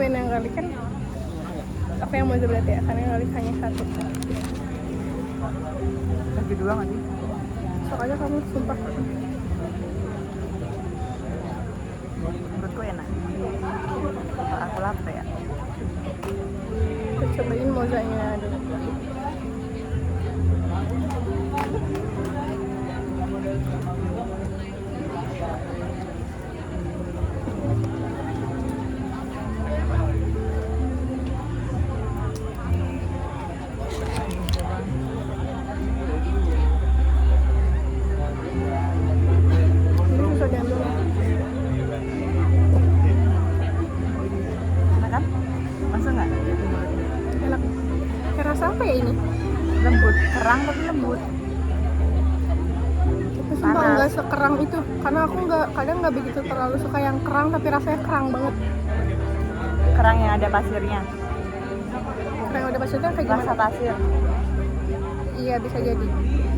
cobain yang garlic kan. Apa yang mau berarti ya? Karena yang garlic hanya satu. Lagi dua nggak sih? Sok aja kamu, sumpah. Menurutku enak. Aku lapar ya. Kita cobain mozanya dulu. Ini susah diambil ya. Enak kan? Masa nggak? Enak. Kayak rasa apa ya ini? Lembut, kerang tapi lembut. Tapi sumpah nggak sekerang itu, karena aku kadang nggak begitu terlalu suka yang kerang tapi rasanya kerang banget. Kerang yang ada pasirnya. Kerang yang udah pasirnya kayak gimana? Rasa pasir. Iya bisa jadi.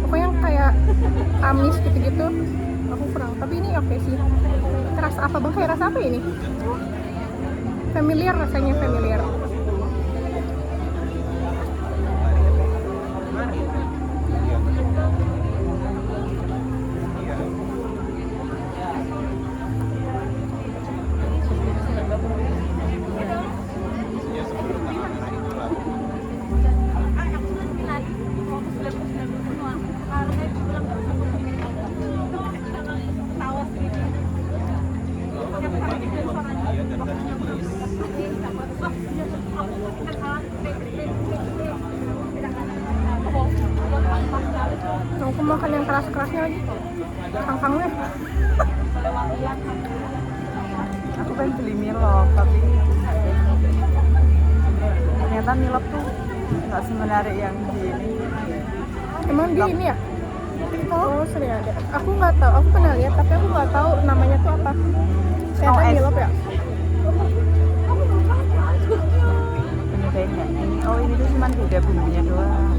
Pokoknya kayak amis gitu-gitu aku kurang. Tapi ini oke sih. Rasa apa bang? Kayak rasa apa ini? Familiar, rasanya familiar. Aku makan yang keras-kerasnya lagi. Kangkangnya. Aku pengen beli milop tapi ternyata milop tuh nggak semenarik yang di ini. Emang di ini ya? Oh sering ada. Aku nggak tahu. Aku pernah lihat tapi aku nggak tahu namanya tuh apa. Saya tahu milop ya. Penyedain nggak? Ini tuh cuma beda bumbunya doang.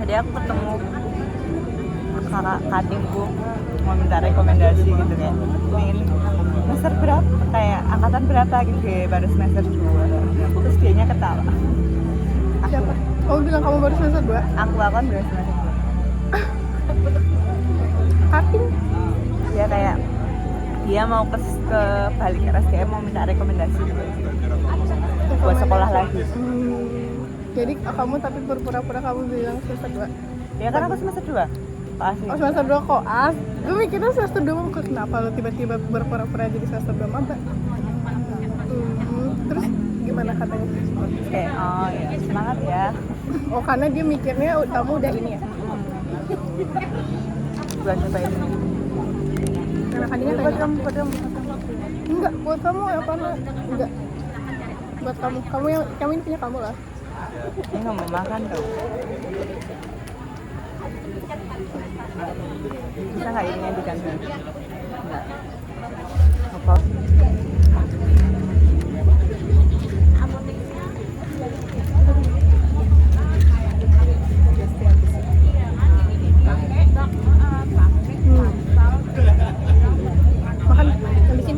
Tadi aku ketemu kakak kadingku mau minta rekomendasi gitu kan, ingin semester berapa, kayak angkatan berapa gitu ya, baru semester 2. Terus dianya ketawa. Siapa? Kamu bilang kamu baru semester 2? Aku kan baru semester 2. Kapan? Dia kayak dia mau ke balik ke RSDM mau minta rekomendasi gitu. Buat sekolah lagi. Jadi kamu tapi berpura-pura kamu bilang semester 2? Ya kan aku semester 2. Pasti. Oh semester 2 koas? Gue mikirnya semester 2, kenapa lu tiba-tiba berpura-pura jadi semester 2 maba? Terus gimana katanya? Kayak oh ya semangat ya. Oh karena dia mikirnya kamu udah ini ya? Buat cobain ini. Karena kandinya Buat tanya? kamu. Enggak, buat kamu ya karena enggak. Buat kamu yang kamu ini punya kamu lah. Ini nggak mau makan tuh. Bisa nggak ini yang diganti? Nggak. Apa? Makan, habisin.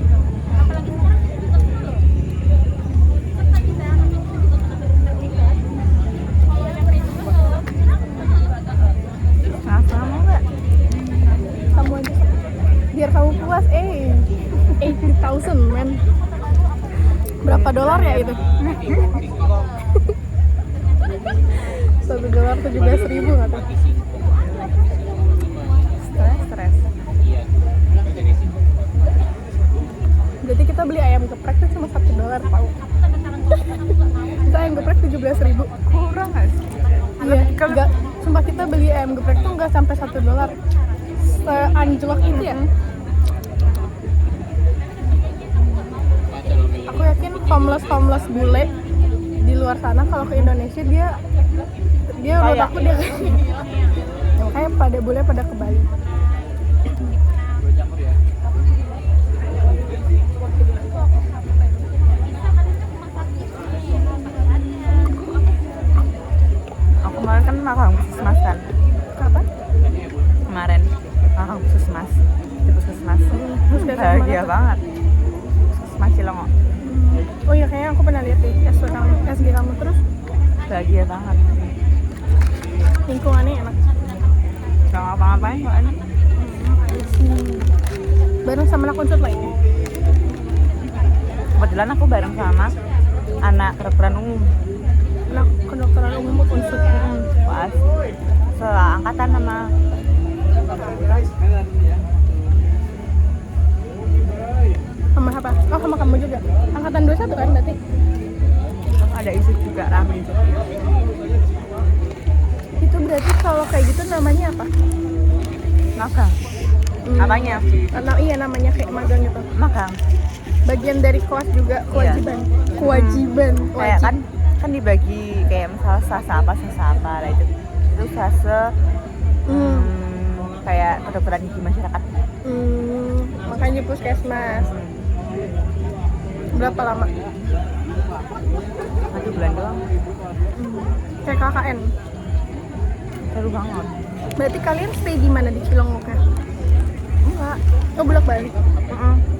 Sama nggak? Kamu aja. Biar kamu puas, 80.000 men. Berapa dolar ya itu? $1 17.000 nggak tuh? Stres. Berarti kita beli ayam geprek tuh cuma $1 tau. Kita ayam geprek 17.000. Kurang nggak sih? Iya, enggak. Sumpah kita beli ayam geprek tuh nggak sampai $1. Seanjlok itu ya. Aku yakin homeless bule di luar sana kalau ke Indonesia dia menurut aku dia kayak pada bule pada ke Bali. magang puskesmas kan Kapan? kemarin, magang puskesmas di puskesmas. Puskesmas Bahagia mana tuh? banget. Puskesmas Cilongo. Oh iya, kayaknya aku pernah lihat deh SG kamu. Terus Bahagia banget. lingkungannya enak. Gak ngapa-ngapain soalnya. Bareng sama anak unsur lainnya. Kebetulan aku bareng sama anak kedokteran umum. Anak kedokteran umum unsur. Pas seangkatan sama Sama apa? Oh, sama kamu juga. Angkatan 21 kan berarti? ada isu juga rame. Itu berarti kalau kayak gitu namanya apa? Magang. Apanya? Iya, namanya kayak magang gitu. Magang. Bagian dari koas juga, kewajiban. Kewajiban. Kayak kan dibagi kayak misalnya sasa apa lah itu fase kayak kedokteran gigi masyarakat. Makanya puskesmas. Berapa lama? 1 bulan doang. Kayak KKN. Seru banget. Berarti kalian stay di mana di Cilongok ya? Enggak. Oh, bolak-balik.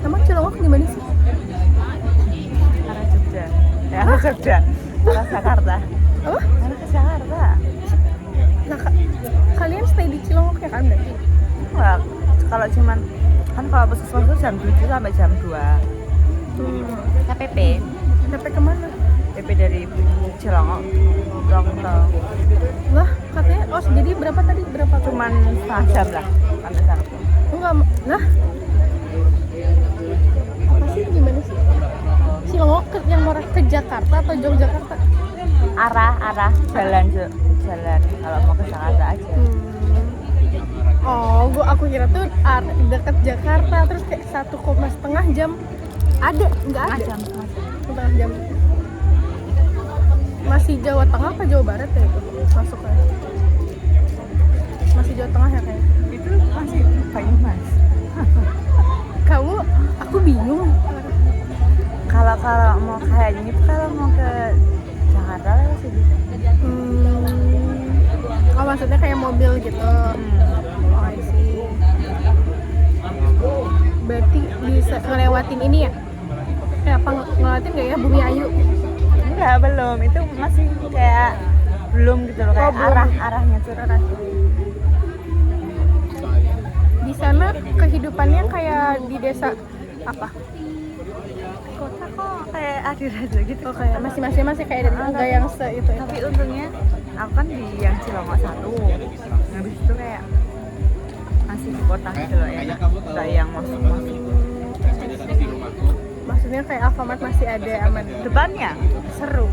Emang Cilongok di mana sih? Arah Jogja. Arah Jogja. Arah Jakarta. Apa? Arah ke Jakarta. Nah, kalian stay di Cilongok ya kan berarti? Enggak. Kalau cuman kan kalau puskesmas itu jam 7 sampai jam 2. KPP. Sampai kemana? PP dari Cilongok. Longtong. Lah, katanya, oh jadi berapa tadi? Berapa? Cuman setengah jam lah sampai sana. Enggak, lah. Apa sih, gimana sih? Cilongok yang mau ke Jakarta atau Yogyakarta? Arah jalan kalau mau ke Jakarta aja. Oh, aku kira tuh dekat Jakarta, terus kayak 1,5 jam. Ada? Enggak ada? Setengah jam. Masih Jawa Tengah apa Jawa Barat ya itu masuknya? Masih Jawa Tengah ya kayaknya? Itu masih Banyumas. Aku bingung. Kalau mau kayaknya itu kalau mau ke Jakarta lah sih. Oh, maksudnya kayak mobil gitu. Oh, I see. Berarti bisa ngelewatin ini ya? Apa ngelewatin nggak ya Bumi Ayu? Enggak, belum. Itu masih kayak belum gitu loh, kayak arahnya tuh. Di sana kehidupannya kayak di desa apa? Kota kok kayak adil aja gitu. Oh, kayak masih kayak dari enggak yang itu. Tapi untungnya aku kan di yang Cilongo 1. Habis itu kayak masih di kota gitu loh ya. Kayak yang masuk. Maksudnya kayak Alfamart masih ada aman. Depannya seru.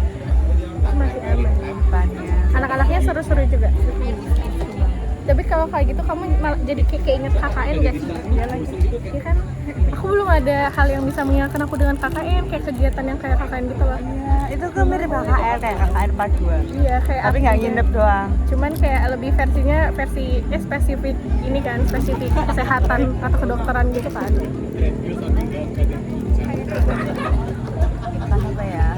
Masih aman. Depannya. Anak-anaknya seru-seru juga. Tapi kalau kayak gitu kamu malah jadi kayak inget KKN gak sih? Iya lagi. Iya kan? Aku belum ada hal yang bisa mengingatkan aku dengan KKN, kayak kegiatan yang kayak KKN gitu loh. Iya, itu kan mirip KKR kayak KKR part 2. Iya, kayak Tapi nggak nginep doang. Cuman kayak lebih versinya spesifik ini kan, spesifik kesehatan atau kedokteran gitu kan. Apa ya?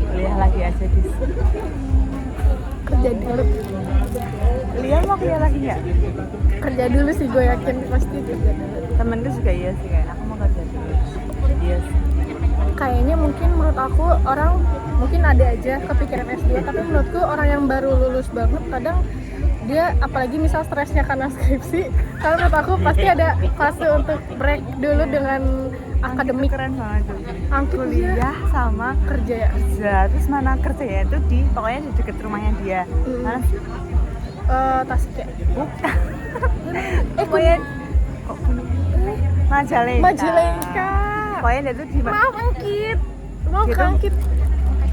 Kuliah lagi aja dis. Kerja dulu. Kuliah mau kuliah lagi nggak? Kerja dulu sih, gue yakin pasti kerja dulu. Temenku juga iya sih, kayak aku mau kerja dulu. Iya sih. Kayaknya mungkin menurut aku orang mungkin ada aja kepikiran S2, tapi menurutku orang yang baru lulus banget kadang dia apalagi misal stresnya karena skripsi, kalau menurut aku pasti ada fase untuk break dulu dengan akademik. Keren banget tuh. Angkit Kuliah sama kerja ya. kerja, terus mana kerja ya itu di pokoknya di deket rumahnya dia. Mana sih? Tasik ya. Bukan. Pokoknya Kok Majalengka. Majalengka. Pokoknya dia tuh di Maaf Angkit. Maaf Gitu. Angkit.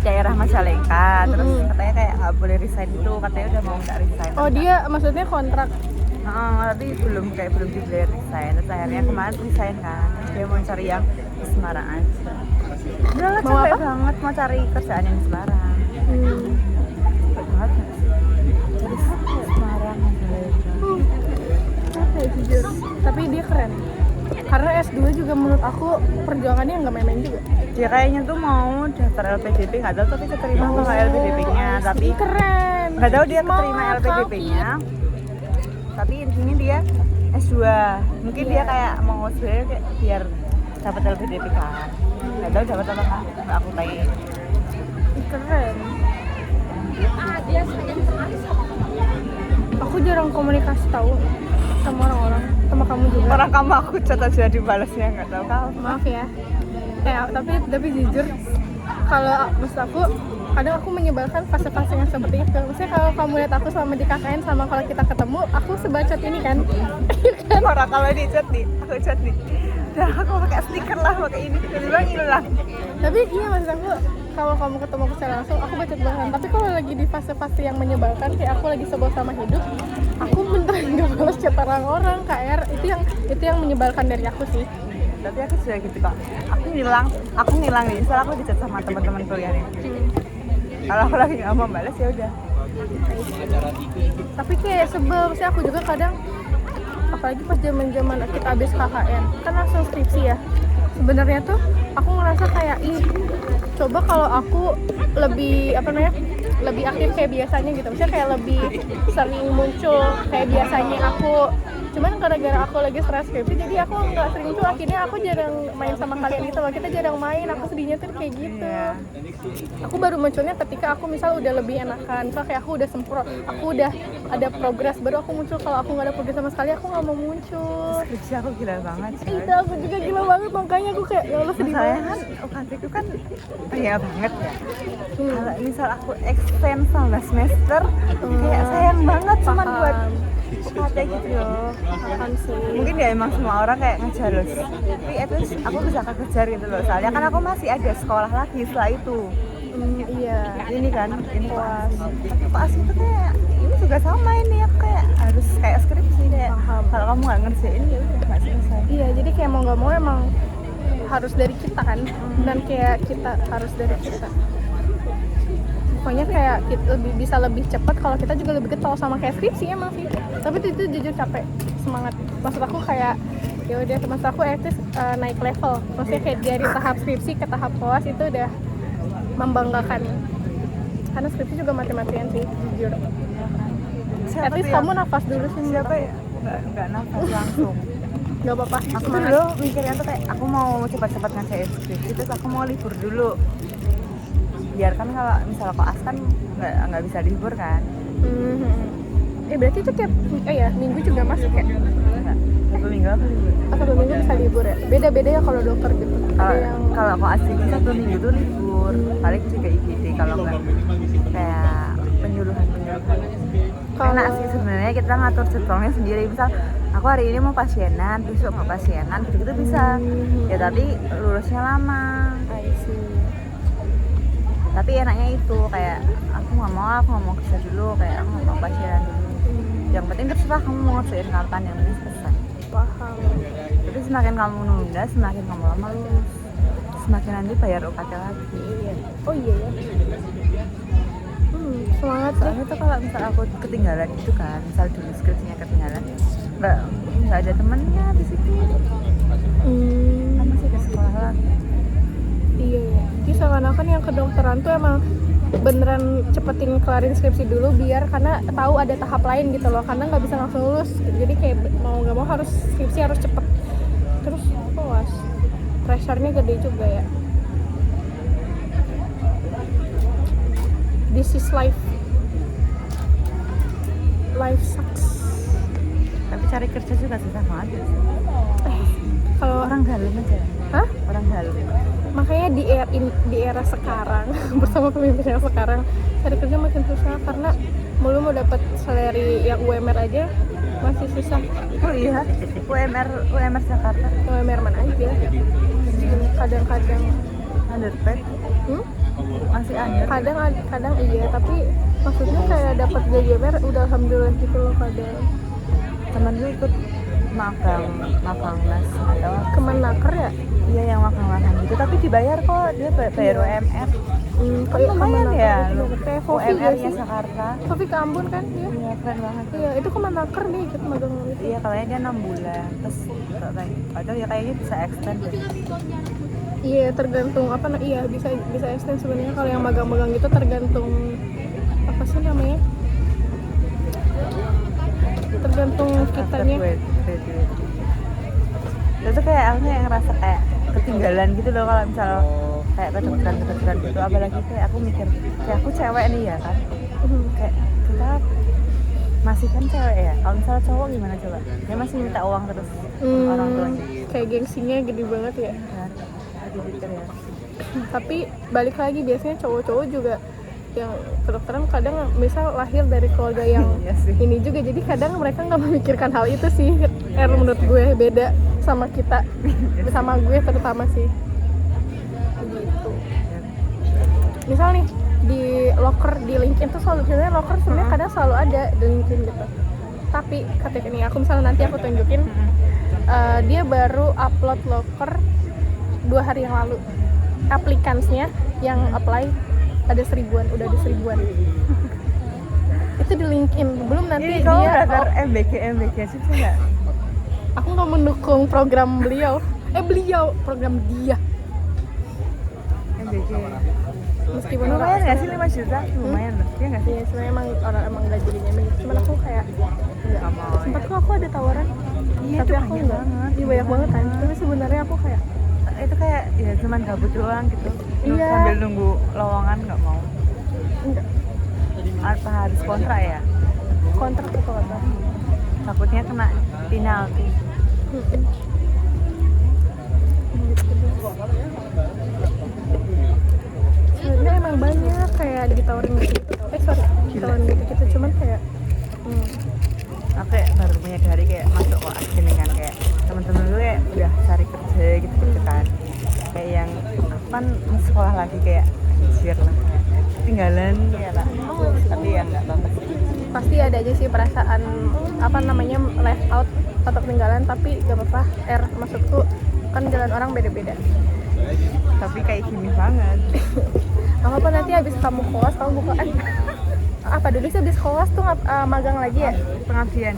daerah Majalengka. Terus katanya kayak nggak boleh resign itu, katanya udah mau nggak resign. Oh, dia maksudnya kontrak. Tapi belum dibayar resign. Terus akhirnya kemarin resign kan. Terus dia mau cari yang di Semarang aja. Udah lah, Mau capek apa? banget mau cari kerjaan yang di Semarang. Capek banget nggak sih? Terus Semarang Majalengka. Capek jujur. Tapi dia karena S2 juga menurut aku perjuangannya nggak main-main juga. Dia kayaknya tuh mau daftar LPDP, nggak tahu tapi keterima apa nggak LPDP-nya, tapi keren. nggak tahu dia keterima Semangat, LPDP-nya. Tapi intinya dia S2, mungkin dia kayak mau sebenarnya kayak biar dapat LPDP kan. Nggak tahu dapat apa nggak aku tanya. Keren. Aku jarang komunikasi tahu sama orang-orang, sama kamu juga. Orang kamu aku chat aja dibalasnya nggak tahu kau. Maaf ya. Tapi jujur kalau maksud aku kadang aku menyebalkan fase-fase yang seperti itu. Maksudnya kalau kamu lihat aku selama di KKN sama kalau kita ketemu, aku sebacot ini kan. Orang kalau di chat nih, aku chat nih. Udah aku pakai stiker lah, pakai ini, tiba-tiba hilang. Tapi iya maksud aku kalau kamu ketemu aku secara langsung, aku bacot banget. Tapi kalau lagi di fase-fase yang menyebalkan, kayak aku lagi sebel sama hidup, aku beneran nggak balas chat orang-orang KR. Itu yang menyebalkan dari aku sih. Tapi aku sudah gitu kok. Aku ngilang nih, soalnya aku di chat sama teman-teman kuliah nih. Kalau aku lagi nggak mau balas ya udah. Tapi kayak sebel sih aku juga kadang, apalagi pas zaman kita habis KKN kan langsung skripsi ya. Sebenarnya tuh aku ngerasa kayak coba kalau aku lebih lebih aktif kayak biasanya gitu, misalnya kayak lebih sering muncul kayak biasanya aku. Cuman gara-gara aku lagi stres skripsi, jadi aku nggak sering muncul. Akhirnya aku jarang main sama kalian gitu loh. Kita jarang main. Aku sedihnya tuh kayak gitu. Aku baru munculnya ketika aku misal udah lebih enakan. Misal kayak aku udah semprot, aku udah ada progres, baru aku muncul. Kalau aku nggak ada progres sama sekali, aku nggak mau muncul. Skripsi aku gila banget sih. Itu aku juga gila banget, makanya aku kayak ya Allah sedih Masalahnya banget. kan UKT itu kan banyak banget ya. Kalau misal aku extend sampai semester, kayak sayang banget cuman buat UKT gitu loh. Paham sih. Mungkin ya emang semua orang kayak ngejalus, tapi at least aku bisa kejar gitu loh. Soalnya kan aku masih ada sekolah lagi setelah itu. Iya. Ini kan, ini koas. Tapi koas itu kayak ini juga sama ini, aku kayak harus kayak skripsi kayak. Kalau kamu nggak ngerjain ya udah nggak selesai. Iya, jadi kayak mau nggak mau emang harus dari kita kan, dan kayak kita harus dari kita. Pokoknya kayak kita bisa lebih cepat kalau kita juga lebih getol sama kayak skripsi emang sih. Tapi itu jujur capek, semangat. Maksud aku kayak ya udah, maksud aku at least naik level. Maksudnya kayak dari tahap skripsi ke tahap koas itu udah membanggakan. Karena skripsi juga mati-matian sih, jujur. At least kamu nafas dulu sih. Siapa ya? Nggak nafas langsung. Gak apa-apa. Aku dulu mikirnya tuh kayak aku mau cepat-cepat ngerjain skripsi, terus aku mau libur dulu. Biar kan kalau misalnya koas kan nggak bisa libur kan. Berarti itu tiap minggu juga masuk ya? Enggak, 1 minggu apa libur? Atau 2 minggu bisa libur ya? Beda-beda ya kalau dokter gitu. Ada yang Kalau koas itu 1 minggu tuh libur, paling juga IGD kalau nggak kayak penyuluhan. Enak sih sebenarnya kita ngatur jadwalnya sendiri. Misal aku hari ini mau pasienan, besok mau pasienan, gitu bisa. Ya tapi lulusnya lama. I see. Tapi enaknya itu kayak aku nggak mau kerja dulu, kayak aku nggak mau pasienan dulu. Yang penting terserah kamu mau ngerjain kapan, yang penting selesai. Paham. Tapi semakin kamu nunda, semakin kamu lama lulus, semakin nanti bayar UKT lagi. Oh iya ya. Semangat sih. Soalnya tuh kalau misal aku ketinggalan itu kan, misal dulu skripsinya ketinggalan, nggak ada temennya di situ. Kan masih ke sekolah lagi. Iya ya. Jadi seakan-akan yang kedokteran tuh emang beneran cepetin kelarin skripsi dulu biar karena tahu ada tahap lain gitu loh, karena nggak bisa langsung lulus. Jadi kayak mau nggak mau harus skripsi harus cepet. Terus koas, pressure-nya gede juga ya. This is life. Life sucks. Tapi cari kerja juga susah banget. Kalau Orang dalam aja. hah? Orang dalam. Makanya di era sekarang bersama pemimpin yang sekarang cari kerja makin susah karena mau dapat salary yang UMR aja masih susah. Oh iya, UMR Jakarta. UMR mana aja? Kadang-kadang Underpaid. Masih under. Kadang iya, tapi maksudnya kayak dapat gaji UMR udah alhamdulillah gitu loh kadang. Temen lu ikut magang les atau apa? Kemenaker ya? Iya yang magang gitu, tapi dibayar kok, dia bayar UMR. Kayak Lumayan ya, kayak Fofi gak UMR-nya sih? Jakarta. Fofi ke Ambon kan dia? Iya keren banget. Iya, itu Kemenaker nih ikut magang itu. Iya katanya dia 6 bulan, terus atau ya kayaknya bisa extend deh. Iya, tergantung apa iya bisa extend sebenarnya. Kalau yang magang-magang gitu tergantung apa sih namanya? Tergantung kitanya. Itu kayak aku yang ngerasa kayak ketinggalan gitu loh kalau misalnya kayak kedokteran gitu, apalagi kayak aku mikir kayak aku cewek nih ya kan, kayak kita masih kan cewek ya, kalau misalnya cowok gimana coba, dia masih minta uang terus orang tuanya, kayak gengsinya gede banget ya. Dipikir ya. Tapi balik lagi biasanya cowok-cowok juga yang kedokteran kadang misal lahir dari keluarga yang Iya sih. ini juga, jadi kadang mereka nggak memikirkan hal itu sih. Menurut gue beda sama kita, sama gue terutama sih gitu. Misal nih di locker di LinkedIn tuh selalu, sebenarnya locker sebenarnya kadang selalu ada di LinkedIn gitu, tapi ketika ini aku misalnya nanti aku tunjukin dia baru upload locker 2 hari yang lalu, aplikansnya yang apply ada 1000-an, udah ada 1000-an. Itu di LinkedIn. Belum nanti Ini kamu dia daftar MBK sih nggak? aku nggak mendukung program beliau program dia, MBK meskipun lumayan nggak sih 5 juta? Lumayan loh, iya nggak sih? Iya, sebenarnya emang nggak jadinya begitu, cuman aku kayak Nggak mau sempat ya. kok aku ada tawaran, Iya, tapi itu aku banyak nggak. banget. Iya banyak banget kan, tapi sebenarnya aku kayak Itu kayak ya cuman gabut doang gitu. Iya. Sambil nunggu lowongan nggak mau. enggak Apa harus kontrak ya? kontrak itu kontrak. Takutnya kena penalti. Sebenarnya emang banyak kayak ditawarin gitu, ditawarin gitu, cuman kayak Aku kayak baru menyadari kayak masuk kok gini kan, kayak teman-teman gue kayak udah cari kerja gitu kan, kayak yang aku kan sekolah lagi kayak anjir lah, tinggalan ya lah, tapi ya nggak apa-apa sih. pasti ada aja sih perasaan apa namanya left out atau ketinggalan, tapi gak apa-apa. Maksudku kan jalan orang beda-beda. Tapi kayak gini banget. Gak apa-apa, nanti habis kamu koas kamu bukaan apa dulu sih, habis koas tuh magang lagi ya, Pengabdian.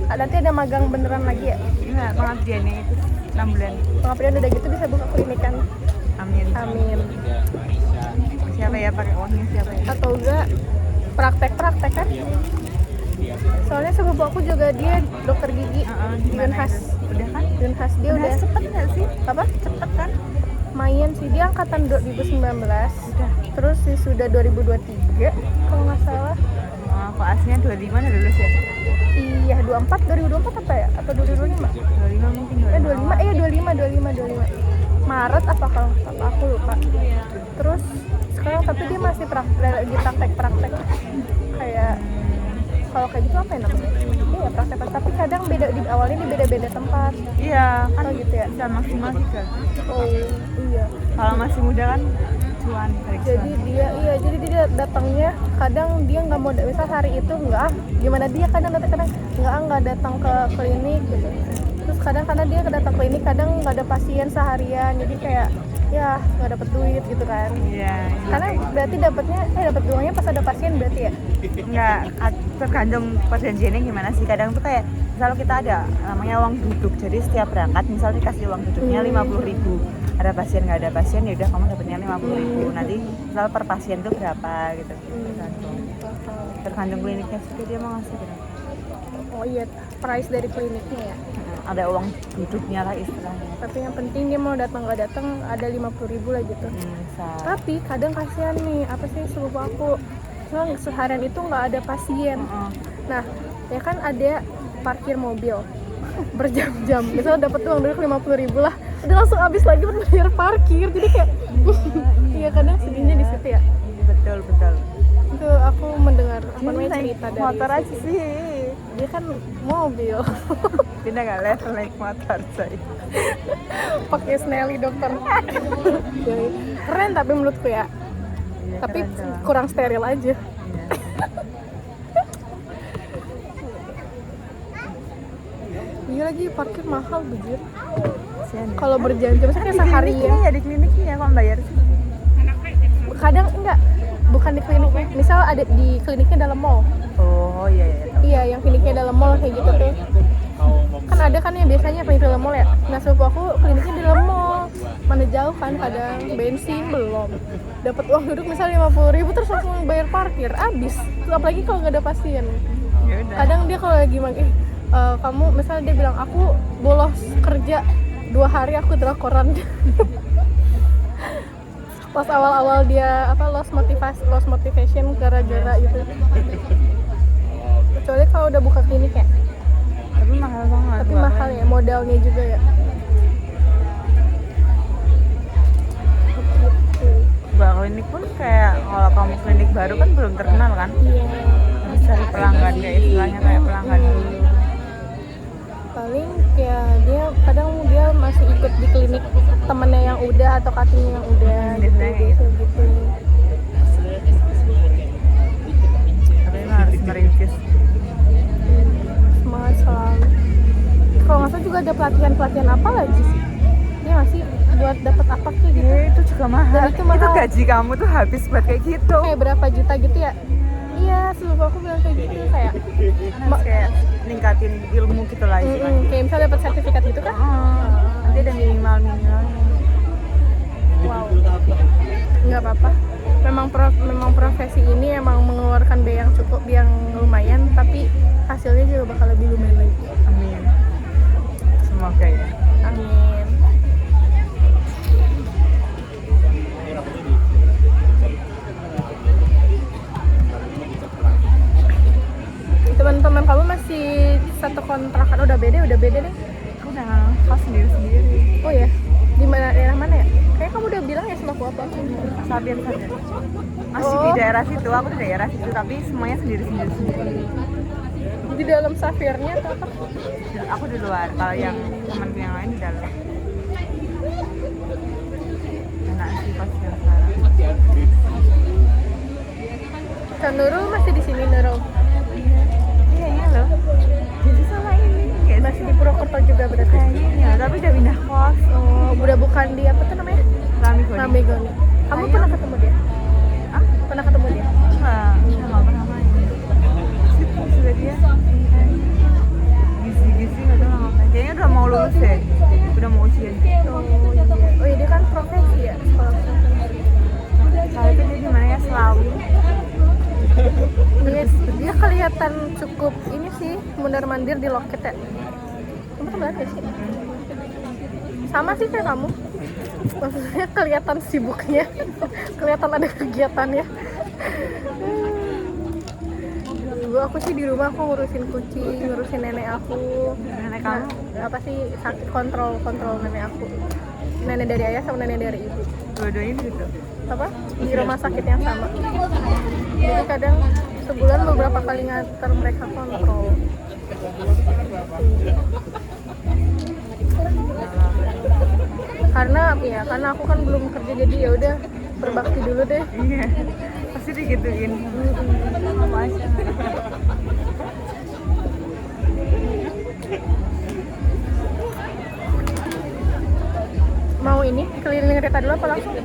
nanti ada magang beneran lagi ya. Enggak, pengabdiannya itu 6 bulan. Pengabdian udah gitu bisa buka klinik kan. Amin. Amin. Siapa ya pakai uangnya siapa ya? Atau enggak praktek kan, soalnya sepupu aku juga dia dokter gigi di Gimana Unhas. itu? Udah kan? Unhas dia udah cepet nggak sih? apa Cepet kan? lumayan sih, dia angkatan 2019 Udah. terus sudah 2023 kalau nggak salah. Koasnya 25 udah lulus ya? Iya 2024 apa ya, atau 2025? 25 mungkin 25 Maret apa kalau aku lupa. Terus sekarang tapi dia masih lagi praktek kayak kalau kayak gitu apa ya namanya? Iya praktek, tapi kadang beda, di awalnya di beda-beda tempat. Iya kan Oh gitu ya. bisa maksimal 3. Oh iya. Kalau masih muda kan cuan, tarik Jadi cuan. jadi dia datangnya kadang dia nggak mau, misal hari itu gimana dia kadang nggak datang ke klinik gitu. Terus kadang karena dia datang klinik kadang nggak ada pasien seharian, jadi kayak ya nggak dapet duit gitu kan. Iya. Karena berarti dapat uangnya pas ada pasien berarti ya. Enggak, tergantung perjanjiannya gimana sih. Kadang tuh kayak misalnya kita ada namanya uang duduk, jadi setiap berangkat misalnya dikasih uang duduknya 50.000, ada pasien nggak ada pasien ya udah kamu dapatnya 50.000, nanti misal per pasien tuh berapa gitu. Tergantung kliniknya juga dia mau ngasih berapa. Oh iya, price dari kliniknya ya. Ada uang duduknya lah istilahnya. Tapi yang penting dia mau datang nggak datang ada 50.000 lah gitu. Bisa. Tapi kadang kasihan nih, apa sih sepupu aku, soalnya seharian itu nggak ada pasien. Nah, ya kan ada parkir mobil berjam-jam, misalnya dapat uang duduk 50.000 lah, udah langsung habis lagi buat bayar parkir, jadi kayak iya kadang sedihnya di situ ya. Betul. Itu aku mendengar apa namanya cerita dari motor aja sih. dia kan mobil Tidak nggak level naik motor coy. pakai Snelly dokter. Jadi, keren tapi menurutku ya. Iya, Tapi keren, coy. kurang steril aja. Iya. Iya lagi parkir mahal bujur. Kasian ya. Kalau berjam-jam Kan kayak di seharian. kliniknya ya, di kliniknya kok bayar sih? Kadang enggak, bukan di kliniknya. Misal ada di kliniknya dalam mall. Oh iya iya. Iya, yang kliniknya dalam mall kayak gitu tuh. Kan ada kan yang biasanya klinik dalam mall ya. Nah, sepupu aku kliniknya di dalam mall. Mana jauh kan, kadang bensin belum. Dapat uang duduk misal 50.000 terus langsung bayar parkir, habis. Apalagi kalau nggak ada pasien. Ya udah. Kadang dia kalau lagi kamu misalnya dia bilang aku bolos kerja 2 hari aku drakoran. Pas awal-awal dia lost motivation gara-gara itu. Kecuali kalau udah buka klinik ya. Tapi mahal banget. Tapi mahal ya, modalnya juga ya. Buka klinik pun kayak kalau kamu klinik baru kan belum terkenal kan? Iya. Harus cari pelanggan kayak istilahnya kayak pelanggan dulu. Paling ya kadang dia masih ikut di klinik temennya yang udah atau kakinya yang udah Biasanya gitu. Tapi emang harus merintis. Semangat selalu. Kalau nggak salah juga ada pelatihan apa lagi sih? Iya nggak sih, buat dapat apa tuh gitu? Ya, itu juga mahal. Dan itu mahal. gaji kamu tuh habis buat kayak gitu. Kayak berapa juta gitu ya? Iya, seluruh aku bilang kayak gitu kayak. Kayak ningkatin ilmu gitu lah istilahnya. Kayak misalnya dapat sertifikat gitu kan? Nanti ada minimal. Wow. Nggak apa-apa. Memang profesi ini emang mengeluarkan biaya yang cukup, yang lumayan, tapi hasilnya juga bakal lebih lumayan lagi. Amin. Semoga ya. Amin. Teman-teman kamu masih satu kontrakan, udah beda deh. Udah kos sendiri. Oh ya, di mana, daerah mana ya? Kayak kamu udah bilang ya sama aku apa? Sabian. Masih di daerah situ, aku di daerah situ tapi semuanya sendiri. Di dalam Safirnya atau apa? Aku di luar, kalau yang temanku yang lain di dalam. Enak sih pas yang sekarang. Kak Nurul masih di sini Nurul? Kayaknya loh. Jadi sama ini. Masih di Purwokerto juga berarti? Kayaknya, tapi udah pindah kos. Oh, udah bukan di apa tuh namanya? Ramegoni. Kamu pernah ketemu dia? Ah? Pernah ketemu dia? Enggak pernah main. Sudah dia. Gizi nggak tahu ngapain. Kayaknya udah mau lulus deh. Udah mau ujian. Oh iya, dia kan profesi ya sekolah. Kalau itu dia gimana ya, Selawi. Dia kelihatan cukup ini sih, mundar-mandir di loket ya. Kamu tuh lihat ya sih? Sama sih kayak kamu. Maksudnya kelihatan sibuknya, kelihatan ada kegiatannya. Aku sih di rumah aku ngurusin kucing, ngurusin nenek aku. Nenek kamu? Apa sih, sakit kontrol nenek aku. Nenek dari ayah sama nenek dari ibu. Dua-duanya gitu. Apa? Di rumah sakit yang sama. Jadi kadang sebulan beberapa kali nganter mereka kontrol. Karena aku kan belum kerja, jadi ya udah berbakti dulu deh. Iya. Pasti digituin. Masya. Mau ini keliling kereta dulu apa langsung?